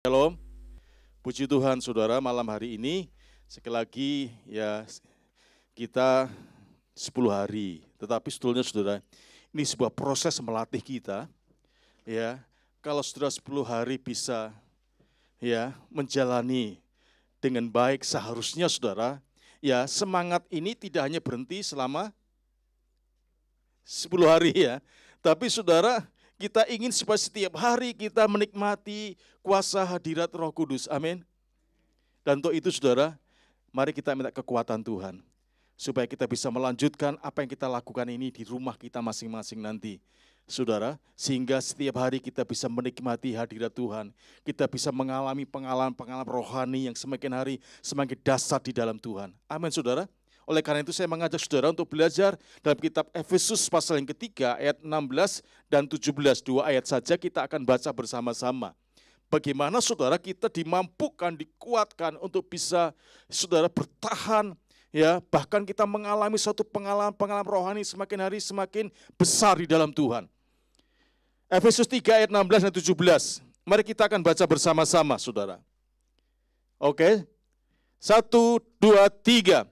Shalom, puji Tuhan saudara, malam hari ini sekali lagi ya kita 10 hari, tetapi sebetulnya saudara ini sebuah proses melatih kita ya. Kalau saudara 10 hari bisa ya menjalani dengan baik, seharusnya saudara ya semangat ini tidak hanya berhenti selama 10 hari ya, tapi saudara kita ingin supaya setiap hari kita menikmati kuasa hadirat Roh Kudus. Amin. Dan untuk itu saudara, mari kita minta kekuatan Tuhan. Supaya kita bisa melanjutkan apa yang kita lakukan ini di rumah kita masing-masing nanti. Saudara, sehingga setiap hari kita bisa menikmati hadirat Tuhan. Kita bisa mengalami pengalaman-pengalaman rohani yang semakin hari semakin dahsyat di dalam Tuhan. Amin saudara. Oleh karena itu saya mengajak saudara untuk belajar dalam kitab Efesus pasal yang ketiga ayat 16 dan 17. 2 ayat saja kita akan baca bersama-sama. Bagaimana saudara kita dimampukan, dikuatkan untuk bisa saudara bertahan, ya bahkan kita mengalami suatu pengalaman-pengalaman rohani semakin hari semakin besar di dalam Tuhan. Efesus 3 ayat 16 dan 17. Mari kita akan baca bersama-sama saudara. Oke. 1, 2, 3.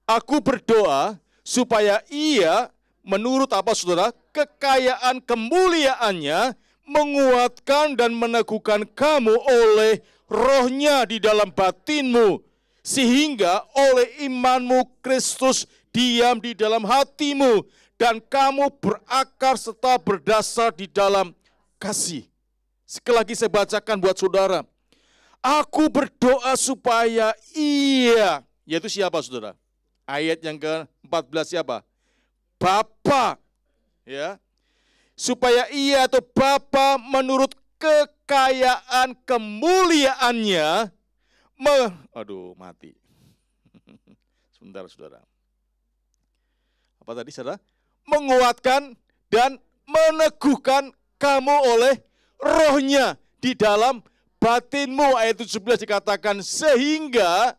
Aku berdoa supaya ia menurut apa saudara? Kekayaan kemuliaannya menguatkan dan meneguhkan kamu oleh rohnya di dalam batinmu. Sehingga oleh imanmu Kristus diam di dalam hatimu. Dan kamu berakar serta berdasar di dalam kasih. Sekali lagi saya bacakan buat saudara. Aku berdoa supaya ia, yaitu siapa saudara? Ayat yang ke-14 siapa? Bapa. Ya. Supaya ia atau Bapa menurut kekayaan kemuliaannya mati. Sebentar saudara. Apa tadi saudara? Menguatkan dan meneguhkan kamu oleh rohnya di dalam batinmu. Ayat 17 dikatakan sehingga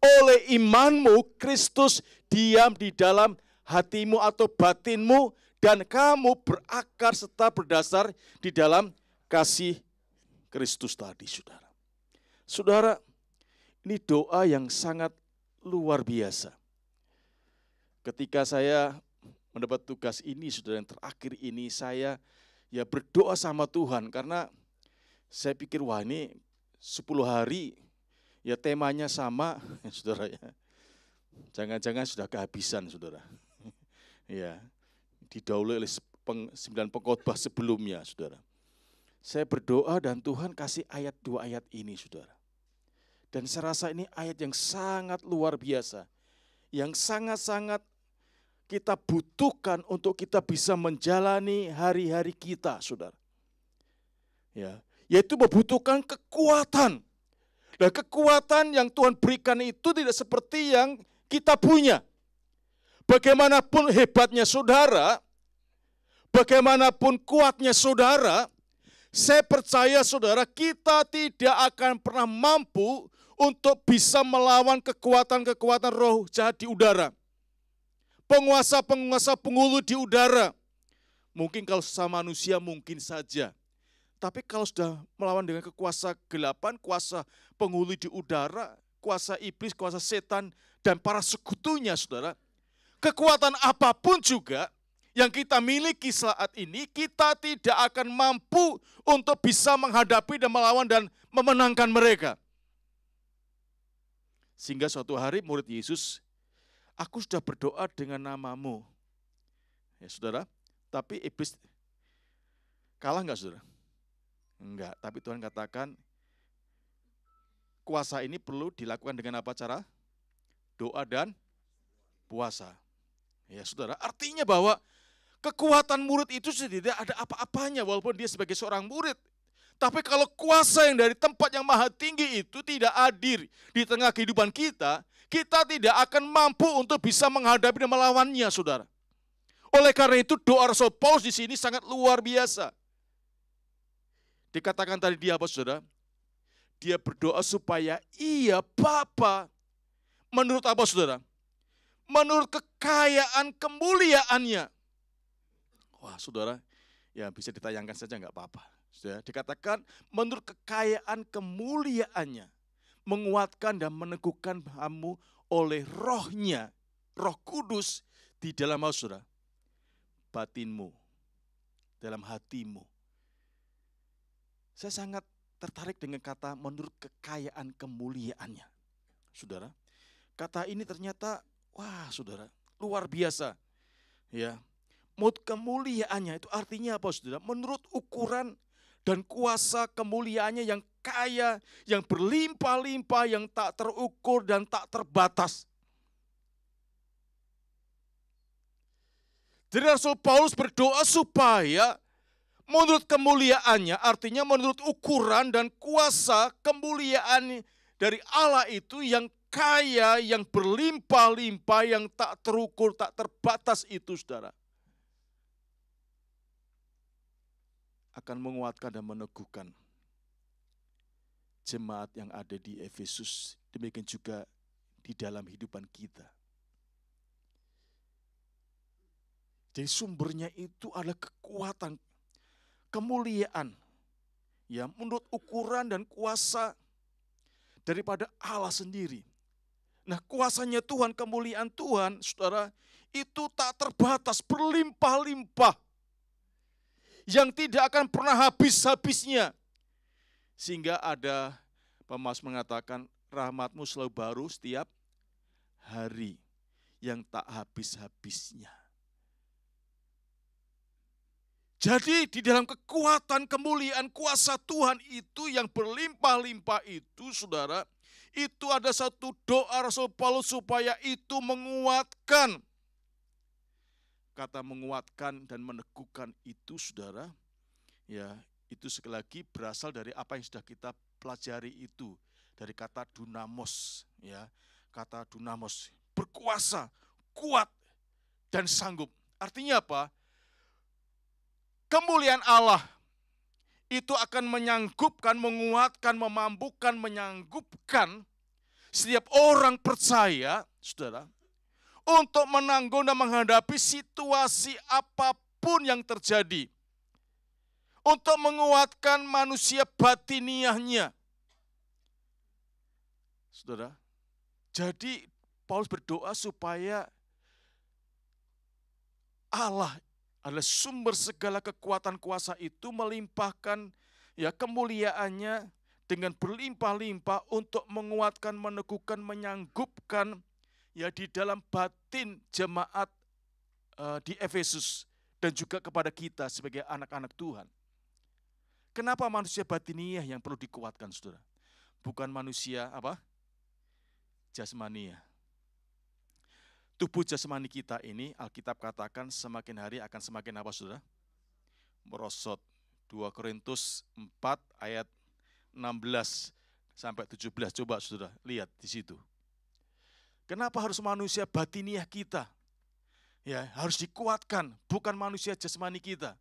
oleh imanmu Kristus diam di dalam hatimu atau batinmu dan kamu berakar serta berdasar di dalam kasih Kristus tadi saudara. Saudara, ini doa yang sangat luar biasa. Ketika saya mendapat tugas ini saudara yang terakhir ini saya ya berdoa sama Tuhan karena saya pikir wah ini 10 hari ya temanya sama, saudara ya. Jangan-jangan sudah kehabisan, saudara. Ya, didahului oleh 9 pengkhotbah sebelumnya, saudara. Saya berdoa dan Tuhan kasih ayat 2 ayat ini, saudara. Dan saya rasa ini ayat yang sangat luar biasa, yang sangat-sangat kita butuhkan untuk kita bisa menjalani hari-hari kita, saudara. Ya, yaitu membutuhkan kekuatan. Dan kekuatan yang Tuhan berikan itu tidak seperti yang kita punya. Bagaimanapun hebatnya saudara, bagaimanapun kuatnya saudara, saya percaya saudara kita tidak akan pernah mampu untuk bisa melawan kekuatan-kekuatan roh jahat di udara. Penguasa-penguasa penghulu di udara. Mungkin kalau sesama manusia mungkin saja. Tapi kalau sudah melawan dengan kuasa gelapan, kuasa penghulu di udara, kuasa iblis, kuasa setan, dan para sekutunya saudara, kekuatan apapun juga yang kita miliki saat ini, kita tidak akan mampu untuk bisa menghadapi dan melawan dan memenangkan mereka. Sehingga suatu hari murid Yesus, aku sudah berdoa dengan namamu. Ya saudara, tapi iblis kalah enggak saudara? Enggak, tapi Tuhan katakan kuasa ini perlu dilakukan dengan apa cara? Doa dan puasa. Ya saudara, artinya bahwa kekuatan murid itu tidak ada apa-apanya walaupun dia sebagai seorang murid. Tapi kalau kuasa yang dari tempat yang maha tinggi itu tidak hadir di tengah kehidupan kita, kita tidak akan mampu untuk bisa menghadapi dan melawannya saudara. Oleh karena itu doa Rasul Paulus di sini sangat luar biasa. Dikatakan tadi dia apa saudara? Dia berdoa supaya ia Bapa menurut apa saudara? Menurut kekayaan kemuliaannya. Wah saudara, ya bisa ditayangkan saja enggak apa-apa. Saudara, dikatakan menurut kekayaan kemuliaannya, menguatkan dan meneguhkan kamu oleh rohnya, Roh Kudus di dalam saudara, batinmu, dalam hatimu. Saya sangat tertarik dengan kata menurut kekayaan kemuliaannya. Saudara, kata ini ternyata, wah saudara, luar biasa. Ya, menurut kemuliaannya itu artinya apa saudara? Menurut ukuran dan kuasa kemuliaannya yang kaya, yang berlimpah-limpah, yang tak terukur dan tak terbatas. Jadi Rasul Paulus berdoa supaya menurut kemuliaannya, artinya menurut ukuran dan kuasa kemuliaan dari Allah itu yang kaya, yang berlimpah-limpah, yang tak terukur, tak terbatas itu saudara, akan menguatkan dan meneguhkan jemaat yang ada di Efesus, demikian juga di dalam kehidupan kita. Jadi sumbernya itu adalah kekuatan, kemuliaan, ya menurut ukuran dan kuasa daripada Allah sendiri. Nah, kuasanya Tuhan, kemuliaan Tuhan, saudara, itu tak terbatas, berlimpah-limpah, yang tidak akan pernah habis-habisnya. Sehingga ada pemas mengatakan, rahmatmu selalu baru setiap hari, yang tak habis-habisnya. Jadi di dalam kekuatan, kemuliaan, kuasa Tuhan itu yang berlimpah-limpah itu, saudara, itu ada satu doa Rasul Paulus supaya itu menguatkan. Kata menguatkan dan meneguhkan itu, saudara, ya itu sekali lagi berasal dari apa yang sudah kita pelajari itu, dari kata dunamos, ya kata dunamos, berkuasa, kuat, dan sanggup. Artinya apa? Kemuliaan Allah itu akan menyanggupkan, menguatkan, memampukan, menyanggupkan setiap orang percaya, saudara, untuk menanggung dan menghadapi situasi apapun yang terjadi. Untuk menguatkan manusia batiniahnya. Saudara, jadi Paulus berdoa supaya Allah adalah sumber segala kekuatan kuasa itu melimpahkan ya kemuliaannya dengan berlimpah-limpah untuk menguatkan, meneguhkan, menyanggupkan ya di dalam batin jemaat di Efesus dan juga kepada kita sebagai anak-anak Tuhan. Kenapa manusia batiniah yang perlu dikuatkan, saudara? Bukan manusia apa? Jasmania. Tubuh jasmani kita ini, Alkitab katakan semakin hari akan semakin apa, saudara? Merosot. 2 Korintus 4 ayat 16 sampai 17. Coba saudara lihat di situ. Kenapa harus manusia batiniah kita? Ya, harus dikuatkan, bukan manusia jasmani kita.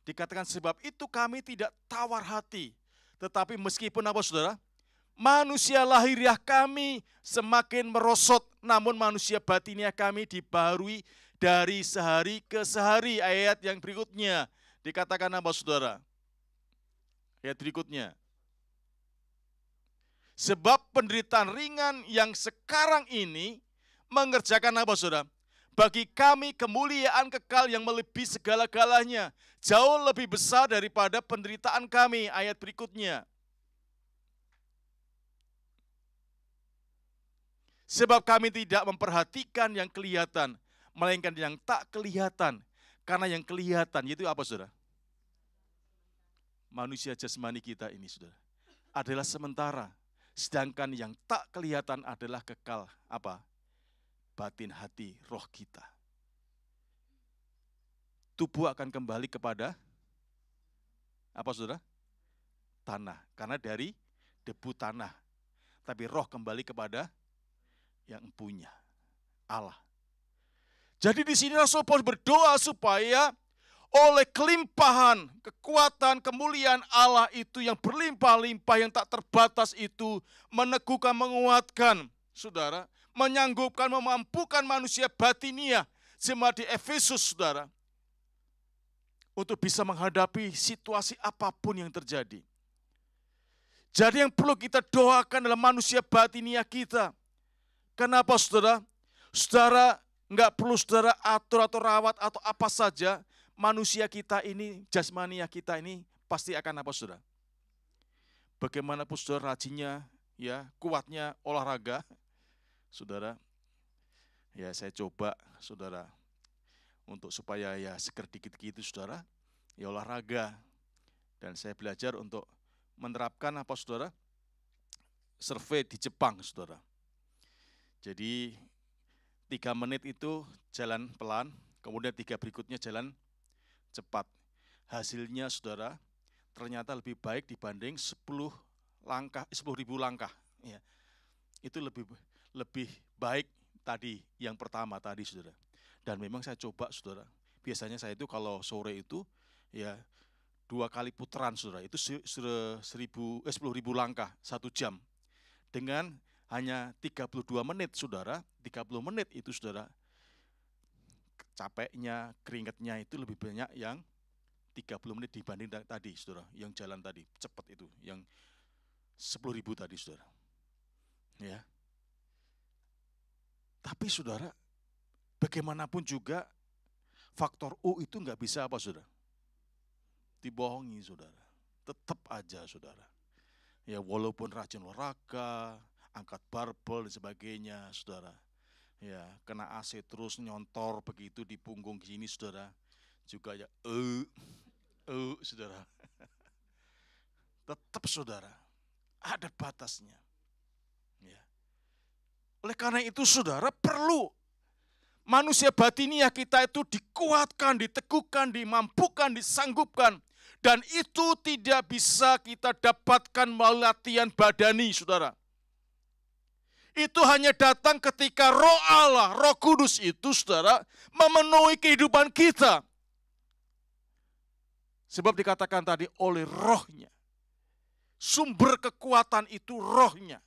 Dikatakan sebab itu kami tidak tawar hati. Tetapi meskipun apa saudara? Manusia lahiriah kami semakin merosot, namun manusia batiniah kami dibaharui dari sehari ke sehari. Ayat yang berikutnya dikatakan apa saudara? Ayat berikutnya. Sebab penderitaan ringan yang sekarang ini mengerjakan apa saudara? Bagi kami kemuliaan kekal yang melebihi segala-galanya. Jauh lebih besar daripada penderitaan kami. Ayat berikutnya. Sebab kami tidak memperhatikan yang kelihatan, melainkan yang tak kelihatan. Karena yang kelihatan, itu apa saudara? Manusia jasmani kita ini saudara, adalah sementara. Sedangkan yang tak kelihatan adalah kekal. Apa? Batin hati, roh kita. Tubuh akan kembali kepada apa saudara? Tanah. Karena dari debu tanah. Tapi roh kembali kepada yang punya, Allah. Jadi di sini Rasul Paulus berdoa supaya oleh kelimpahan, kekuatan, kemuliaan Allah itu yang berlimpah-limpah, yang tak terbatas itu, meneguhkan, menguatkan, saudara, menyanggupkan, memampukan manusia batiniah, jemaat di Efesus, saudara, untuk bisa menghadapi situasi apapun yang terjadi. Jadi yang perlu kita doakan adalah manusia batiniah kita. Kenapa saudara? Saudara nggak perlu saudara atur atau rawat atau apa saja, manusia kita ini, jasmania kita ini pasti akan apa saudara? Bagaimanapun saudara rajinnya, ya kuatnya olahraga, saudara, ya saya coba saudara untuk supaya ya seger dikit gitu saudara, ya olahraga. Dan saya belajar untuk menerapkan apa saudara? Survei di Jepang saudara. Jadi 3 menit itu jalan pelan, kemudian 3 berikutnya jalan cepat. Hasilnya saudara ternyata lebih baik dibanding 10.000 langkah. Ya. Itu lebih baik tadi yang pertama tadi saudara. Dan memang saya coba saudara. Biasanya saya itu kalau sore itu ya 2 kali putaran saudara. Itu 10.000 langkah 1 jam. Dengan hanya 32 menit saudara, 30 menit itu saudara, capeknya, keringatnya itu lebih banyak yang 30 menit dibanding tadi saudara, yang jalan tadi, cepat itu, yang 10.000 tadi saudara. Ya. Tapi saudara, bagaimanapun juga faktor U itu nggak bisa apa saudara? Dibohongi saudara, tetap aja saudara. Ya walaupun rajin olahraga, angkat barbel dan sebagainya, saudara. Ya, kena AC terus nyontor begitu di punggung sini, saudara. Juga ya, saudara. Tetap saudara, ada batasnya. Ya. Oleh karena itu saudara perlu manusia batiniah kita itu dikuatkan, diteguhkan, dimampukan, disanggupkan. Dan itu tidak bisa kita dapatkan melalui latihan badani, saudara. Itu hanya datang ketika Roh Allah, Roh Kudus itu, saudara, memenuhi kehidupan kita. Sebab dikatakan tadi oleh rohnya. Sumber kekuatan itu rohnya.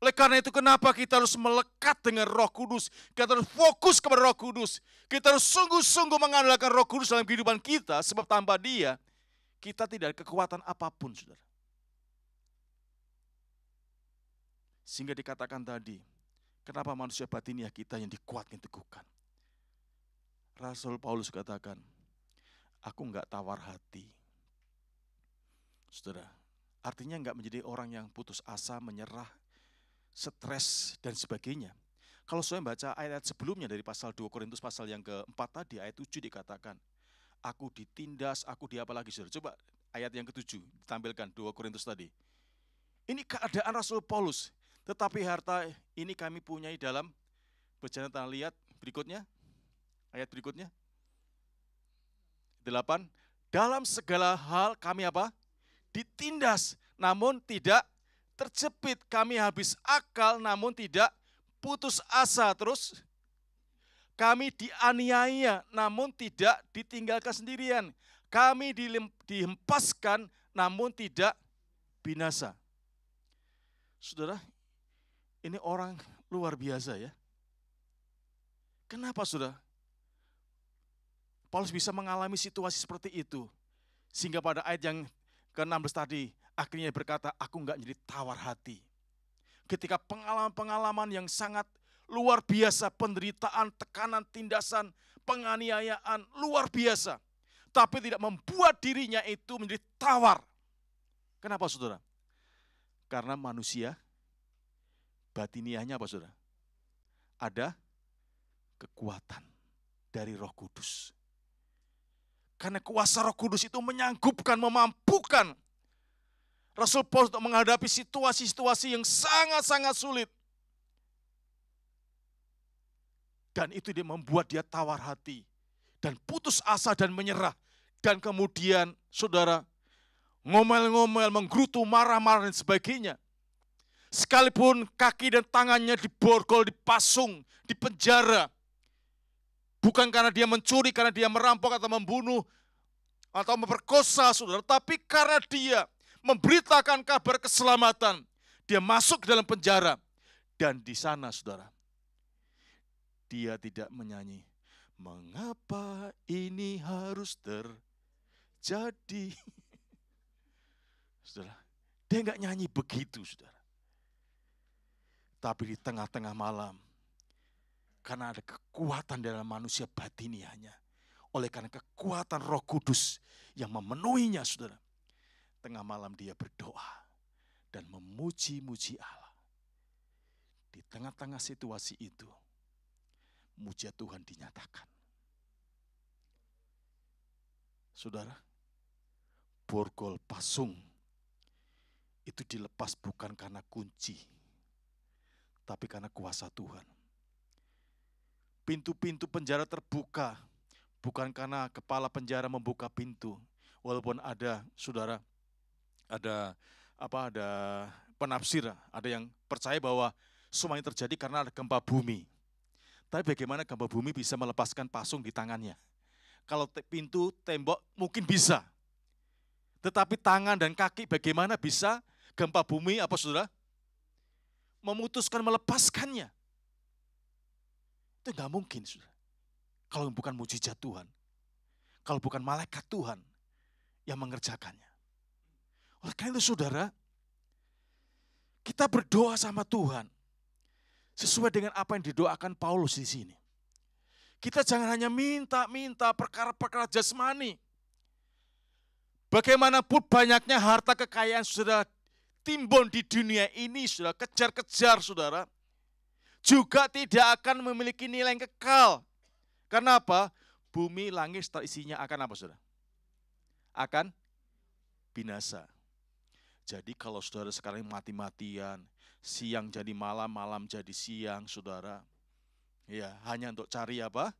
Oleh karena itu kenapa kita harus melekat dengan Roh Kudus. Kita harus fokus kepada Roh Kudus. Kita harus sungguh-sungguh mengandalkan Roh Kudus dalam kehidupan kita. Sebab tanpa Dia, kita tidak ada kekuatan apapun, saudara. Sehingga dikatakan tadi, kenapa manusia batiniah kita yang dikuatkan, diteguhkan. Rasul Paulus katakan, aku enggak tawar hati. Saudara, artinya enggak menjadi orang yang putus asa, menyerah, stres, dan sebagainya. Kalau saya baca ayat sebelumnya dari pasal 2 Korintus pasal yang keempat tadi, ayat 7 dikatakan, aku ditindas, aku di apa lagi, saudara. Coba ayat yang ke-7 ditampilkan 2 Korintus tadi. Ini keadaan Rasul Paulus. Tetapi harta ini kami punyai dalam berjalan tanah liat. Berikutnya, ayat berikutnya. 8, dalam segala hal kami apa? Ditindas, namun tidak terjepit. Kami habis akal, namun tidak putus asa. Terus, kami dianiaya, namun tidak ditinggalkan sendirian. Kami dihempaskan, namun tidak binasa. Saudara, ini orang luar biasa ya. Kenapa saudara? Paulus bisa mengalami situasi seperti itu. Sehingga pada ayat yang ke-16 tadi, akhirnya berkata, aku enggak jadi tawar hati. Ketika pengalaman-pengalaman yang sangat luar biasa, penderitaan, tekanan, tindasan, penganiayaan, luar biasa. Tapi tidak membuat dirinya itu menjadi tawar. Kenapa saudara? Karena manusia, batiniahnya apa saudara? Ada kekuatan dari Roh Kudus. Karena kuasa Roh Kudus itu menyanggupkan, memampukan Rasul Paulus untuk menghadapi situasi-situasi yang sangat-sangat sulit. Dan itu dia membuat dia tawar hati. Dan putus asa dan menyerah. Dan kemudian saudara ngomel-ngomel, menggerutu, marah-marah dan sebagainya. Sekalipun kaki dan tangannya diborgol, dipasung, dipenjara. Bukan karena dia mencuri, karena dia merampok atau membunuh, atau memperkosa saudara. Tapi karena dia memberitakan kabar keselamatan. Dia masuk ke dalam penjara. Dan di sana saudara, dia tidak menyanyi, Mengapa ini harus terjadi? Saudara, dia nggak nyanyi begitu, saudara. Tapi di tengah-tengah malam, karena ada kekuatan dalam manusia batiniahnya, oleh karena kekuatan Roh Kudus yang memenuhinya, saudara. Tengah malam dia berdoa dan memuji-muji Allah. Di tengah-tengah situasi itu, mujizat Tuhan dinyatakan. Saudara, borgol pasung itu dilepas bukan karena kunci, tapi karena kuasa Tuhan. Pintu-pintu penjara terbuka, bukan karena kepala penjara membuka pintu. Walaupun ada, saudara, ada penafsir, ada yang percaya bahwa semua ini terjadi karena ada gempa bumi. Tapi bagaimana gempa bumi bisa melepaskan pasung di tangannya? Kalau pintu, tembok mungkin bisa. Tetapi tangan dan kaki bagaimana bisa gempa bumi saudara? Memutuskan melepaskannya. Itu enggak mungkin, saudara. Kalau bukan mujizat Tuhan. Kalau bukan malaikat Tuhan yang mengerjakannya. Oleh karena itu, saudara, kita berdoa sama Tuhan sesuai dengan apa yang didoakan Paulus di sini. Kita jangan hanya minta perkara-perkara jasmani. Bagaimanapun banyaknya harta kekayaan sudah timbun di dunia ini, sudah kejar-kejar, saudara, juga tidak akan memiliki nilai yang kekal. Karena apa? Bumi, langit, serta isinya akan apa, saudara? Akan binasa. Jadi kalau saudara sekarang mati-matian, siang jadi malam, malam jadi siang, saudara, ya hanya untuk cari apa?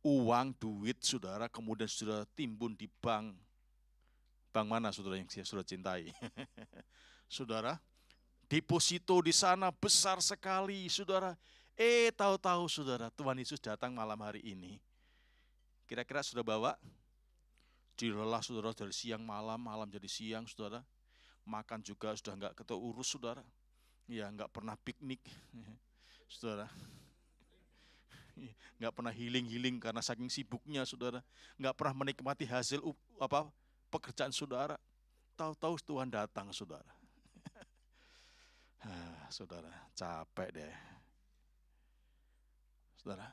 Uang, duit, saudara, kemudian saudara timbun di bank. Bank mana, saudara, yang saudara cintai? Saudara, deposito di sana besar sekali, saudara. Tahu-tahu, saudara, Tuhan Yesus datang malam hari ini. Kira-kira sudah bawa? Dilelah, saudara, dari siang malam, malam jadi siang, saudara. Makan juga sudah enggak keurus, saudara. Ya, enggak pernah piknik, saudara. Enggak pernah healing karena saking sibuknya, saudara. Enggak pernah menikmati hasil pekerjaan saudara. Tahu-tahu Tuhan datang, saudara. Saudara, capek deh. Saudara.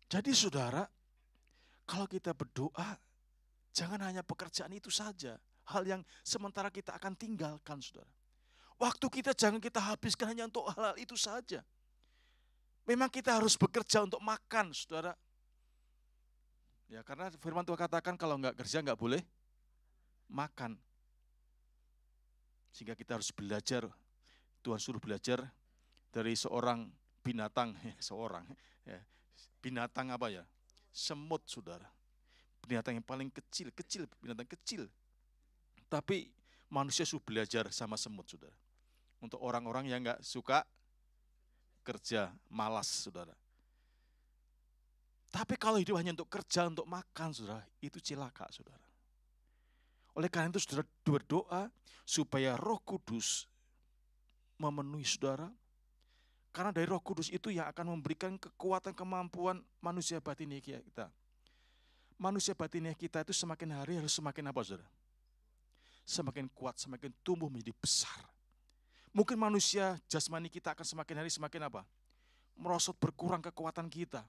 Jadi saudara, kalau kita berdoa, jangan hanya pekerjaan itu saja. Hal yang sementara kita akan tinggalkan, saudara. Waktu kita jangan kita habiskan hanya untuk hal-hal itu saja. Memang kita harus bekerja untuk makan, saudara. Ya, karena firman Tuhan katakan kalau enggak kerja enggak boleh makan. Sehingga kita harus belajar. Tuhan suruh belajar dari seorang binatang, binatang apa ya? Semut, saudara. Binatang yang paling kecil, binatang kecil. Tapi manusia suruh belajar sama semut, saudara. Untuk orang-orang yang enggak suka kerja, malas, saudara. Tapi kalau hidup hanya untuk kerja, untuk makan, saudara, itu celaka, saudara. Oleh karena itu, saudara berdoa supaya Roh Kudus memenuhi saudara. Karena dari Roh Kudus itu yang akan memberikan kekuatan, kemampuan manusia batiniah kita. Manusia batiniah kita itu semakin hari harus semakin apa, saudara? Semakin kuat, semakin tumbuh menjadi besar. Mungkin manusia jasmani kita akan semakin hari semakin apa? Merosot, berkurang kekuatan kita.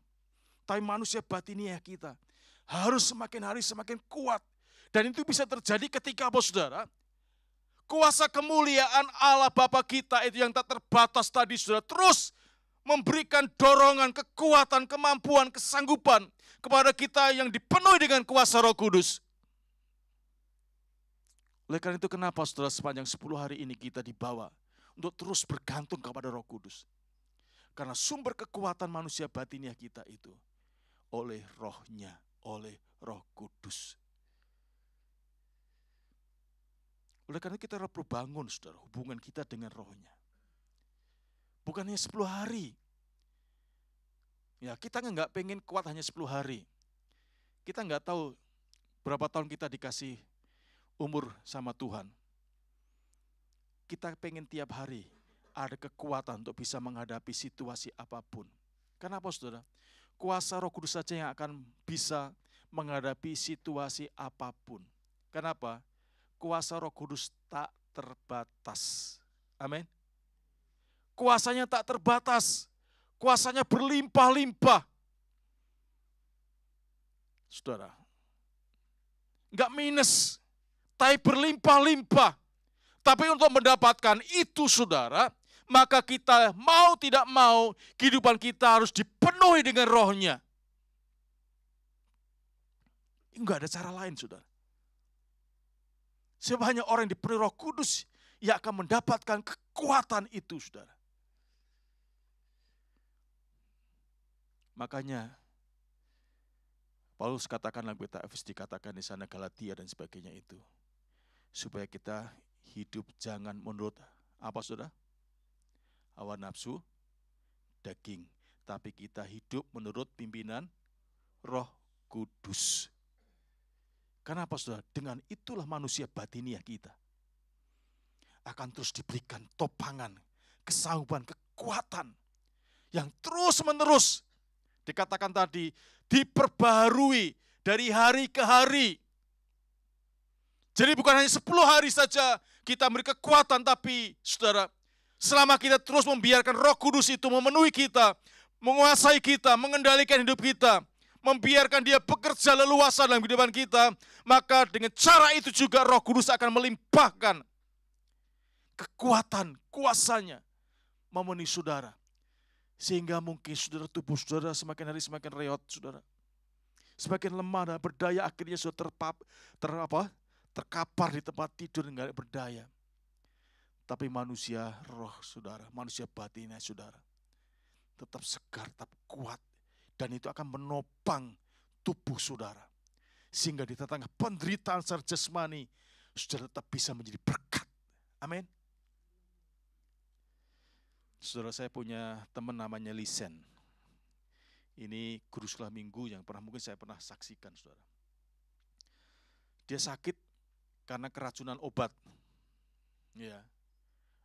Tapi manusia batiniah kita harus semakin hari semakin kuat. Dan itu bisa terjadi ketika apa, saudara? Kuasa kemuliaan Allah Bapa kita itu yang tak terbatas tadi, saudara, terus memberikan dorongan, kekuatan, kemampuan, kesanggupan kepada kita yang dipenuhi dengan kuasa Roh Kudus. Oleh karena itu kenapa, saudara, sepanjang 10 hari ini kita dibawa untuk terus bergantung kepada Roh Kudus. Karena sumber kekuatan manusia batiniah kita itu oleh Roh-Nya, oleh Roh Kudus. Oleh karena kita perlu bangun, saudara, hubungan kita dengan Roh-Nya. Bukan hanya 10 hari. Ya, kita enggak pengen kuat hanya 10 hari. Kita enggak tahu berapa tahun kita dikasih umur sama Tuhan. Kita pengen tiap hari ada kekuatan untuk bisa menghadapi situasi apapun. Kenapa saudara? Kuasa Roh Kudus saja yang akan bisa menghadapi situasi apapun. Kenapa? Kuasa Roh Kudus tak terbatas. Amin. Kuasanya tak terbatas. Kuasanya berlimpah-limpah. Saudara, enggak minus, tapi berlimpah-limpah. Tapi untuk mendapatkan itu saudara, maka kita mau tidak mau, kehidupan kita harus dipenuhi dengan rohnya. Enggak ada cara lain saudara. Sebanyak orang yang dipenuhi Roh Kudus yang akan mendapatkan kekuatan itu saudara. Makanya Paulus katakan dalam kitab Efesus, dikatakan di sana Galatia dan sebagainya itu. Supaya kita hidup jangan menurut apa saudara? Hawa nafsu daging. Tapi kita hidup menurut pimpinan Roh Kudus. Kenapa saudara? Dengan itulah manusia batiniah kita akan terus diberikan topangan, kesanggupan, kekuatan yang terus-menerus dikatakan tadi diperbaharui dari hari ke hari. Jadi bukan hanya 10 hari saja kita memberi kekuatan, tapi saudara, selama kita terus membiarkan Roh Kudus itu memenuhi kita, menguasai kita, mengendalikan hidup kita, membiarkan dia bekerja leluasa dalam kehidupan kita, maka dengan cara itu juga Roh Kudus akan melimpahkan kekuatan, kuasanya memenuhi saudara. Sehingga mungkin saudara, tubuh saudara semakin hari semakin reot saudara. Semakin lemah dan berdaya, akhirnya sudah terkapar di tempat tidur dan tidak berdaya. Tapi manusia roh saudara, manusia batinnya saudara, tetap segar, tetap kuat. Dan itu akan menopang tubuh saudara. Sehingga di tengah penderitaan secara jasmani, saudara tetap bisa menjadi berkat. Amin. Saudara, saya punya teman namanya Lisen. Ini guru sekolah minggu yang mungkin saya pernah saksikan, saudara. Dia sakit karena keracunan obat. Ya.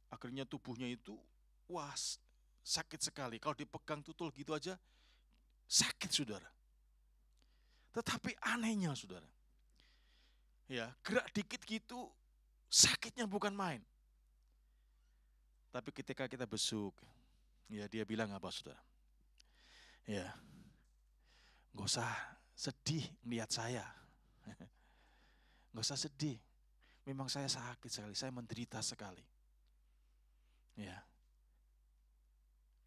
Akhirnya tubuhnya itu sakit sekali. Kalau dipegang tutul gitu aja sakit saudara. Tetapi anehnya saudara, ya gerak dikit gitu sakitnya bukan main. Tapi ketika kita besuk, ya dia bilang apa saudara? Ya, nggak usah sedih melihat saya. Nggak usah sedih. Memang saya sakit sekali, saya menderita sekali. Ya,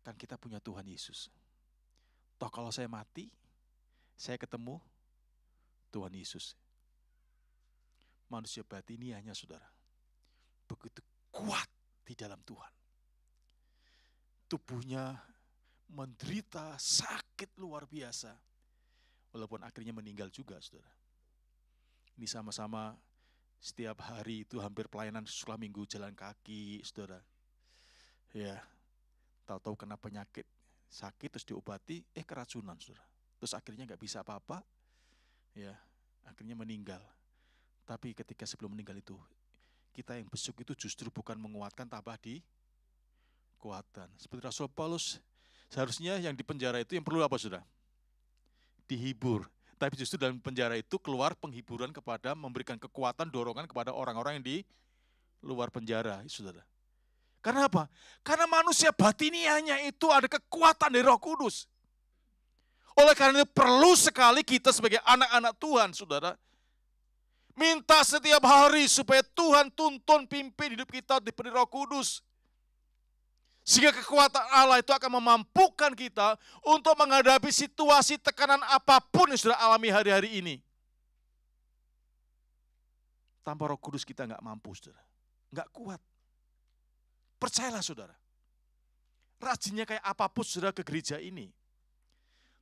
kan kita punya Tuhan Yesus. Toh kalau saya mati, saya ketemu Tuhan Yesus. Manusia batiniahnya saudara, begitu kuat di dalam Tuhan. Tubuhnya menderita sakit luar biasa. Walaupun akhirnya meninggal juga saudara. Ini sama-sama setiap hari itu hampir pelayanan sekolah minggu jalan kaki saudara. Ya, tahu-tahu kena penyakit, sakit terus diobati, keracunan saudara. Terus akhirnya nggak bisa apa-apa, ya akhirnya meninggal. Tapi ketika sebelum meninggal itu, kita yang besuk itu justru bukan menguatkan, tambah di kekuatan. Seperti Rasul Paulus, seharusnya yang di penjara itu yang perlu apa saudara? Dihibur. Tapi justru dalam penjara itu keluar penghiburan kepada, memberikan kekuatan, dorongan kepada orang-orang yang di luar penjara, saudara. Karena apa? Karena manusia batiniahnya itu ada kekuatan dari Roh Kudus. Oleh karena itu perlu sekali kita sebagai anak-anak Tuhan, saudara, minta setiap hari supaya Tuhan tuntun, pimpin hidup kita diberi Roh Kudus. Sehingga kekuatan Allah itu akan memampukan kita untuk menghadapi situasi tekanan apapun yang sudah alami hari-hari ini. Tanpa Roh Kudus kita nggak mampu, saudara. Nggak kuat. Percayalah saudara. Rajinnya kayak apapun saudara ke gereja ini.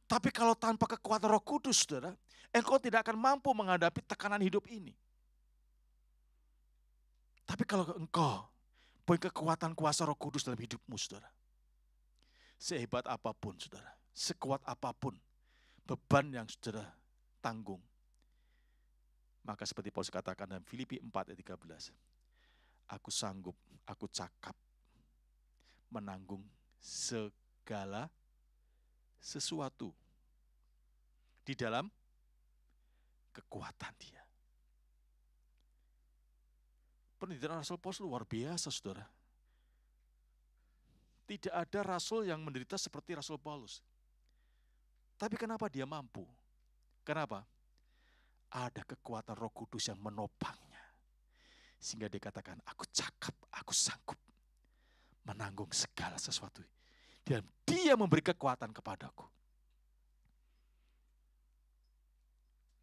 Tapi kalau tanpa kekuatan Roh Kudus, saudara, engkau tidak akan mampu menghadapi tekanan hidup ini. Tapi kalau engkau punya kekuatan kuasa Roh Kudus dalam hidupmu, saudara, sehebat apapun, saudara, sekuat apapun beban yang saudara tanggung, maka seperti Paulus katakan dalam Filipi 4 ayat 13, aku sanggup, aku cakap menanggung segala sesuatu di dalam kekuatan Dia. Penderitaan Rasul Paulus luar biasa, saudara. Tidak ada rasul yang menderita seperti Rasul Paulus. Tapi kenapa dia mampu? Kenapa? Ada kekuatan Roh Kudus yang menopangnya. Sehingga dia katakan, aku cakap, aku sanggup menanggung segala sesuatu. Dan Dia memberi kekuatan kepadaku.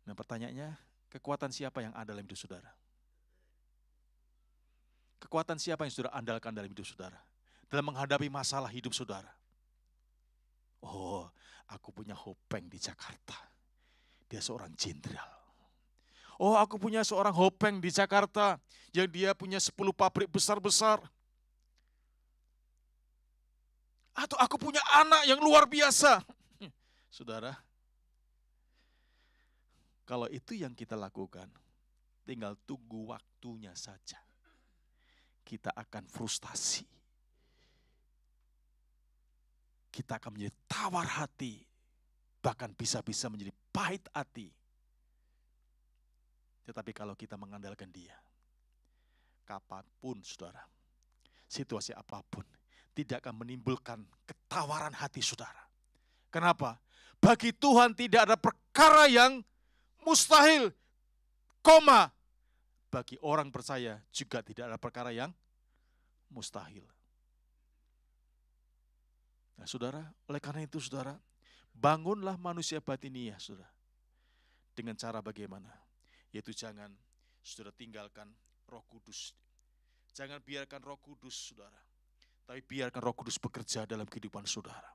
Nah, pertanyaannya, kekuatan siapa yang ada dalam hidup saudara? Kekuatan siapa yang saudara andalkan dalam hidup saudara? Dalam menghadapi masalah hidup saudara. Oh, aku punya Hopeng di Jakarta. Dia seorang jenderal. Oh, aku punya seorang Hopeng di Jakarta yang dia punya 10 pabrik besar-besar. Atau aku punya anak yang luar biasa. Saudara, kalau itu yang kita lakukan, tinggal tunggu waktunya saja. Kita akan frustasi. Kita akan menjadi tawar hati, bahkan bisa-bisa menjadi pahit hati. Tetapi kalau kita mengandalkan Dia, kapanpun saudara, situasi apapun, tidak akan menimbulkan ketawaran hati saudara. Kenapa? Bagi Tuhan tidak ada perkara yang mustahil, koma. Bagi orang percaya juga tidak ada perkara yang mustahil. Nah, saudara, oleh karena itu saudara, bangunlah manusia batinia, saudara. Dengan cara bagaimana? Yaitu jangan saudara tinggalkan Roh Kudus. Jangan biarkan Roh Kudus, saudara. Tapi biarkan Roh Kudus bekerja dalam kehidupan saudara.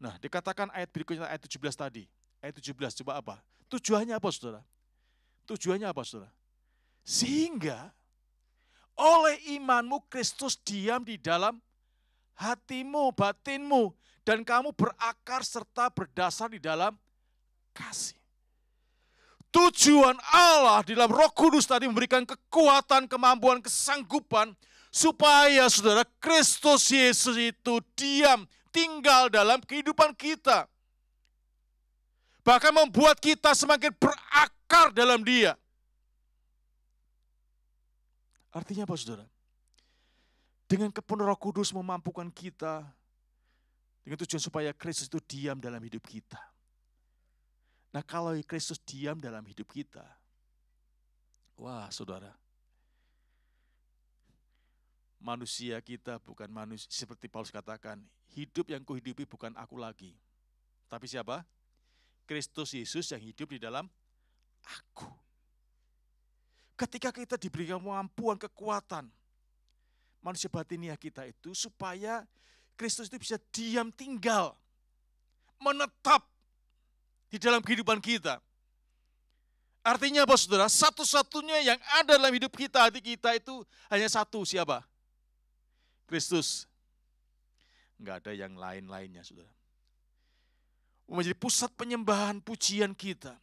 Nah, dikatakan ayat berikutnya, ayat 17 tadi. Ayat 17, coba apa? Tujuannya apa, saudara? Tujuannya apa, saudara? Sehingga oleh imanmu Kristus diam di dalam hatimu, batinmu, dan kamu berakar serta berdasar di dalam kasih. Tujuan Allah di dalam Roh Kudus tadi memberikan kekuatan, kemampuan, kesanggupan supaya saudara Kristus Yesus itu diam, tinggal dalam kehidupan kita. Bahkan membuat kita semakin berakar dalam Dia. Artinya apa, saudara? Dengan kepenuhan Roh Kudus memampukan kita dengan tujuan supaya Kristus itu diam dalam hidup kita. Nah, kalau Kristus diam dalam hidup kita, wah saudara, manusia kita bukan manusia, seperti Paulus katakan, hidup yang kuhidupi bukan aku lagi. Tapi siapa? Kristus Yesus yang hidup di dalam aku. Ketika kita diberikan kemampuan, kekuatan, manusia batinia kita itu supaya Kristus itu bisa diam tinggal, menetap di dalam kehidupan kita. Artinya apa, saudara? Satu-satunya yang ada dalam hidup kita, hati kita itu hanya satu, siapa? Kristus. Enggak ada yang lain-lainnya, saudara. Menjadi pusat penyembahan pujian kita.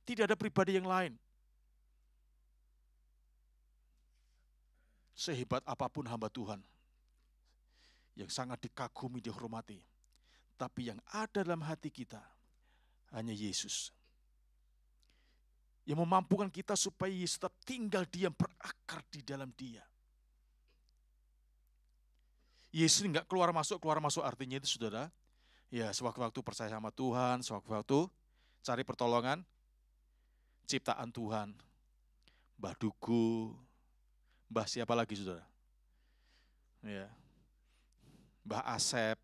Tidak ada pribadi yang lain. Sehebat apapun hamba Tuhan, yang sangat dikagumi, dihormati, tapi yang ada dalam hati kita hanya Yesus. Yang memampukan kita supaya Yesus tetap tinggal diam, berakar di dalam Dia. Yesus enggak keluar masuk artinya itu, saudara. Ya, sewaktu-waktu percaya sama Tuhan, sewaktu-waktu cari pertolongan, ciptaan Tuhan. Mbah Dugu, Mbah siapa lagi, saudara? Ya, Mbah Asep,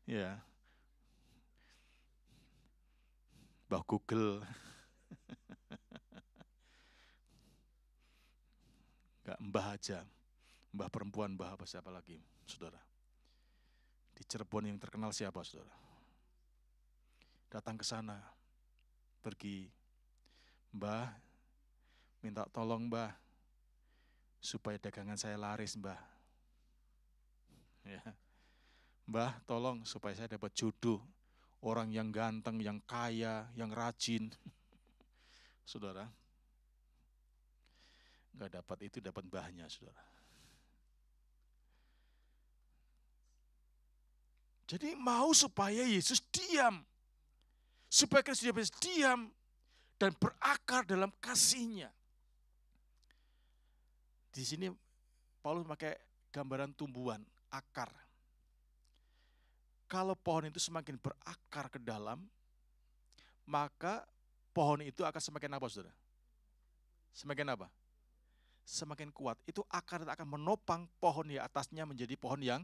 ya, Mbah Google, enggak Mbah aja, Mbah perempuan, Mbah apa siapa lagi, saudara? Di Cirebon yang terkenal siapa, saudara? Datang ke sana, pergi, Mbah, minta tolong Mbah, supaya dagangan saya laris Mbah. Ya. Mbah, tolong supaya saya dapat jodoh, orang yang ganteng, yang kaya, yang rajin. Saudara, enggak dapat itu, dapat mbahnya, saudara. Jadi mau supaya Yesus diam. Supaya Kristus diam dan berakar dalam kasih-Nya. Di sini Paulus pakai gambaran tumbuhan, akar. Kalau pohon itu semakin berakar ke dalam, maka pohon itu akan semakin apa, saudara? Semakin apa? Semakin kuat. Itu akar akan menopang pohon di atasnya menjadi pohon yang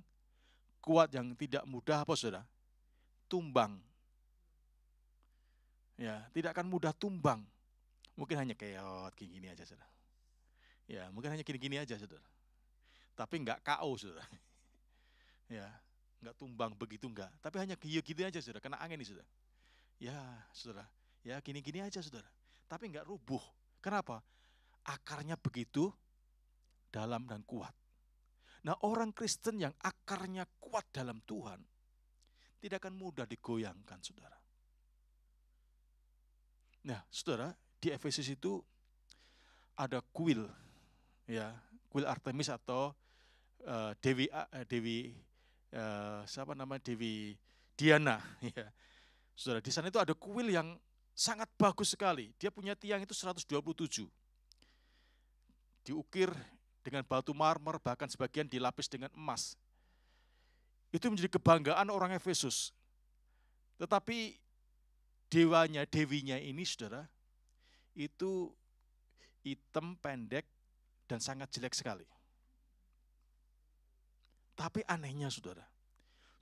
kuat, yang tidak mudah apa, saudara? Tumbang. Ya, tidak akan mudah tumbang. Mungkin hanya keot gini-gini aja, saudara. Ya, mungkin hanya gini-gini aja, saudara. Tapi enggak KO, saudara. Ya, enggak tumbang begitu enggak. Tapi hanya gitu aja, saudara. Kena angin nih, saudara. Ya, saudara. Ya, gini-gini aja, saudara. Tapi enggak rubuh. Kenapa? Akarnya begitu dalam dan kuat. Nah, orang Kristen yang akarnya kuat dalam Tuhan tidak akan mudah digoyangkan, saudara. Nah, saudara, di Efesus itu ada kuil, ya, kuil Artemis atau Dewi Dewi Diana, ya. Saudara, di sana itu ada kuil yang sangat bagus sekali. Dia punya tiang itu 127. Diukir dengan batu marmer, bahkan sebagian dilapis dengan emas. Itu menjadi kebanggaan orang Efesus. Tetapi dewinya ini, saudara, itu hitam, pendek, dan sangat jelek sekali. Tapi anehnya, saudara,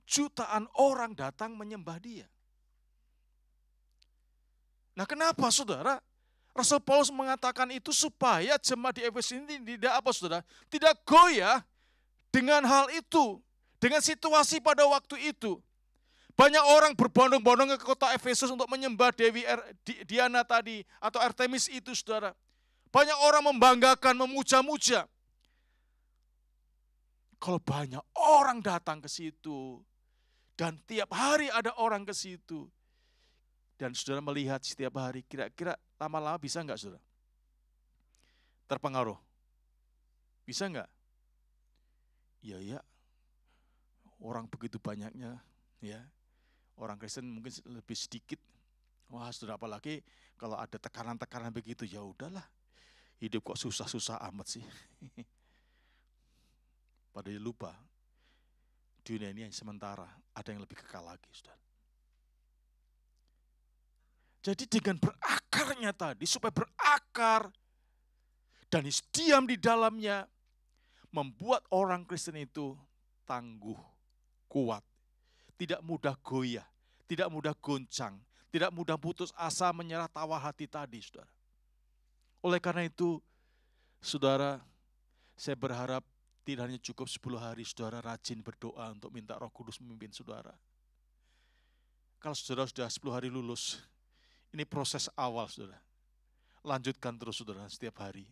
jutaan orang datang menyembah dia. Nah, kenapa, saudara? Rasul Paulus mengatakan itu supaya jemaat di Efesus ini tidak apa, saudara? Tidak goyah dengan hal itu, dengan situasi pada waktu itu. Banyak orang berbondong-bondong ke kota Efesus untuk menyembah Dewi Diana tadi, atau Artemis itu, saudara. Banyak orang membanggakan, memuja-muja. Kalau banyak orang datang ke situ, dan tiap hari ada orang ke situ, dan saudara melihat setiap hari, kira-kira lama-lama bisa enggak, saudara? Terpengaruh? Bisa enggak? Ya, orang begitu banyaknya, ya. Orang Kristen mungkin lebih sedikit. Wah, saudara, apalagi kalau ada tekanan-tekanan begitu, ya udahlah. Hidup kok susah-susah amat sih. Padahal lupa, dunia ini yang sementara, ada yang lebih kekal lagi, saudara. Jadi dengan berakarnya tadi, supaya berakar dan diam di dalamnya, membuat orang Kristen itu tangguh, kuat, tidak mudah goyah, tidak mudah goncang, tidak mudah putus asa, menyerah, tawar hati tadi, saudara. Oleh karena itu, saudara, saya berharap tidak hanya cukup 10 hari saudara rajin berdoa untuk minta Roh Kudus memimpin saudara. Kalau saudara sudah 10 hari lulus, ini proses awal, saudara. Lanjutkan terus, saudara, setiap hari.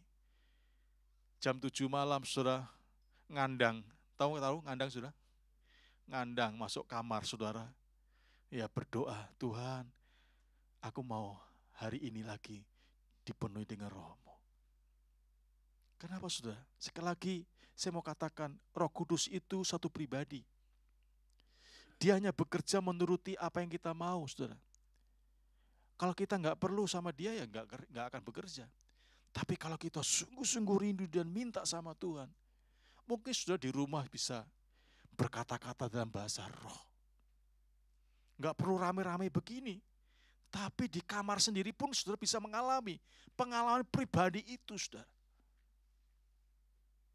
Jam 7 malam, saudara, ngandang. Tahu ngandang, saudara? Ngandang, masuk kamar, saudara. Ya, berdoa, Tuhan, aku mau hari ini lagi dipenuhi dengan Roh-Mu. Kenapa, saudara? Sekali lagi, saya mau katakan, Roh Kudus itu satu pribadi. Dia hanya bekerja menuruti apa yang kita mau, saudara. Kalau kita nggak perlu sama dia, ya nggak akan bekerja. Tapi kalau kita sungguh-sungguh rindu dan minta sama Tuhan, mungkin sudah di rumah bisa berkata-kata dalam bahasa roh. Nggak perlu rame-rame begini. Tapi di kamar sendiri pun saudara bisa mengalami pengalaman pribadi itu, saudara.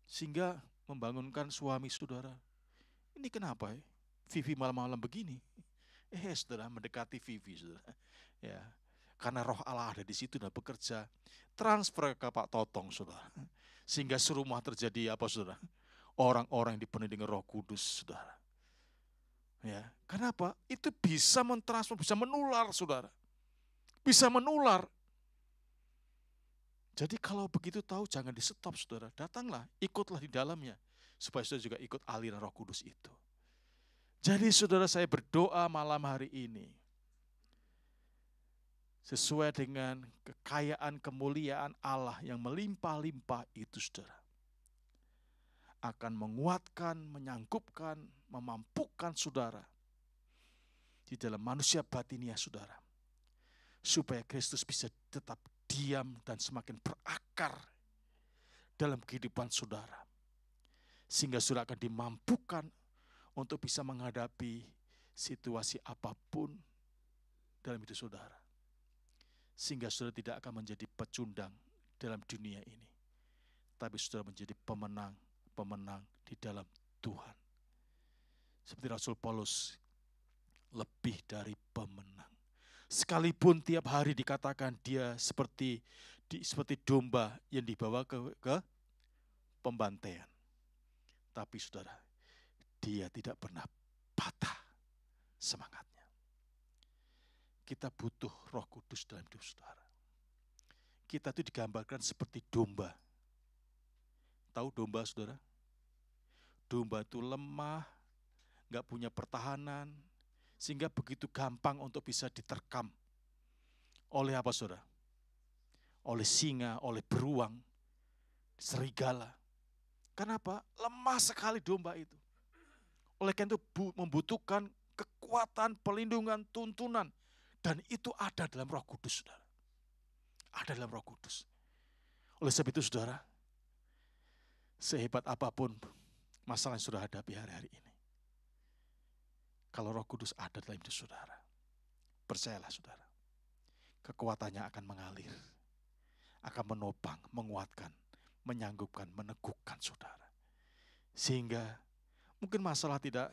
Sehingga membangunkan suami saudara. Ini kenapa ya? Vivi malam-malam begini. Saudara, mendekati Vivi, saudara. Ya, karena roh Allah ada di situ dan bekerja. Transfer ke Pak Totong, saudara. Sehingga serumah terjadi apa, saudara? Orang-orang yang dipenuhi dengan Roh Kudus, saudara. Ya, kenapa? Itu bisa mentransfer, bisa menular, saudara. Bisa menular. Jadi kalau begitu tahu jangan di stop, saudara. Datanglah, ikutlah di dalamnya. Supaya saudara juga ikut aliran Roh Kudus itu. Jadi saudara, saya berdoa malam hari ini. Sesuai dengan kekayaan kemuliaan Allah yang melimpah-limpah itu, saudara. Akan menguatkan, menyangkupkan, memampukan saudara. di dalam manusia batinia saudara. Supaya Kristus bisa tetap diam dan semakin berakar dalam kehidupan saudara. Sehingga saudara akan dimampukan untuk bisa menghadapi situasi apapun dalam hidup saudara. Sehingga saudara tidak akan menjadi pecundang dalam dunia ini. Tapi saudara menjadi pemenang di dalam Tuhan. Seperti Rasul Paulus, lebih dari pemenang. Sekalipun tiap hari dikatakan dia seperti domba yang dibawa ke pembantaian. Tapi saudara, dia tidak pernah patah semangatnya. Kita butuh Roh Kudus dalam hidup saudara. Kita itu digambarkan seperti domba. Tahu domba saudara? Domba itu lemah, gak punya pertahanan, sehingga begitu gampang untuk bisa diterkam oleh apa saudara? Oleh singa, oleh beruang, serigala. Kenapa? Lemah sekali domba itu. Oleh karena itu membutuhkan kekuatan, pelindungan, tuntunan. Dan itu ada dalam Roh Kudus saudara. Ada dalam Roh Kudus. Oleh sebab itu saudara, sehebat apapun masalah yang saudara hadapi hari-hari ini, kalau Roh Kudus ada dalam hidup saudara, percayalah saudara, kekuatannya akan mengalir, akan menopang, menguatkan, menyanggupkan, meneguhkan saudara. Sehingga mungkin masalah tidak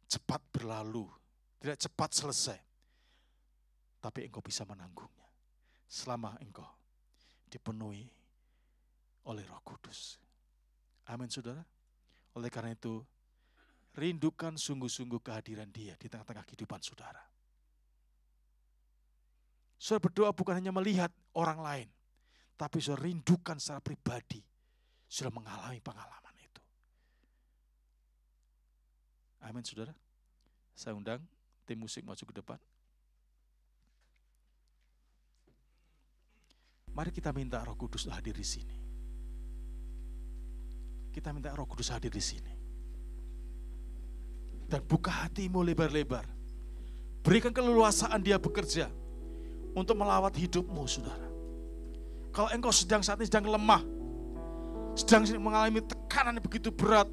cepat berlalu, tidak cepat selesai, tapi engkau bisa menanggungnya selama engkau dipenuhi oleh Roh Kudus. Amin saudara. Oleh karena itu, rindukan sungguh-sungguh kehadiran Dia di tengah-tengah kehidupan saudara. Saudara berdoa bukan hanya melihat orang lain, tapi saudara rindukan secara pribadi. Saudara mengalami pengalaman itu. Amin saudara. Saya undang tim musik maju ke depan. Mari kita minta Roh Kudus hadir di sini. Kita minta Roh Kudus hadir di sini. Dan buka hatimu lebar-lebar. Berikan keleluasaan Dia bekerja untuk melawat hidupmu, saudara. Kalau engkau saat ini sedang lemah, sedang mengalami tekanan yang begitu berat,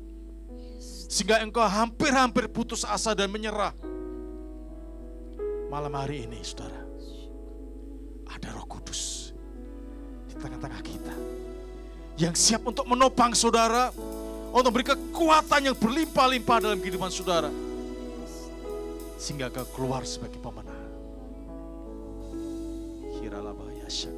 sehingga engkau hampir-hampir putus asa dan menyerah. Malam hari ini, saudara, ada Roh Kudus di tengah-tengah kita, yang siap untuk menopang saudara, untuk beri kekuatan yang berlimpah-limpah dalam kehidupan saudara, sehingga kau keluar sebagai pemenang. Hiralabaya syak.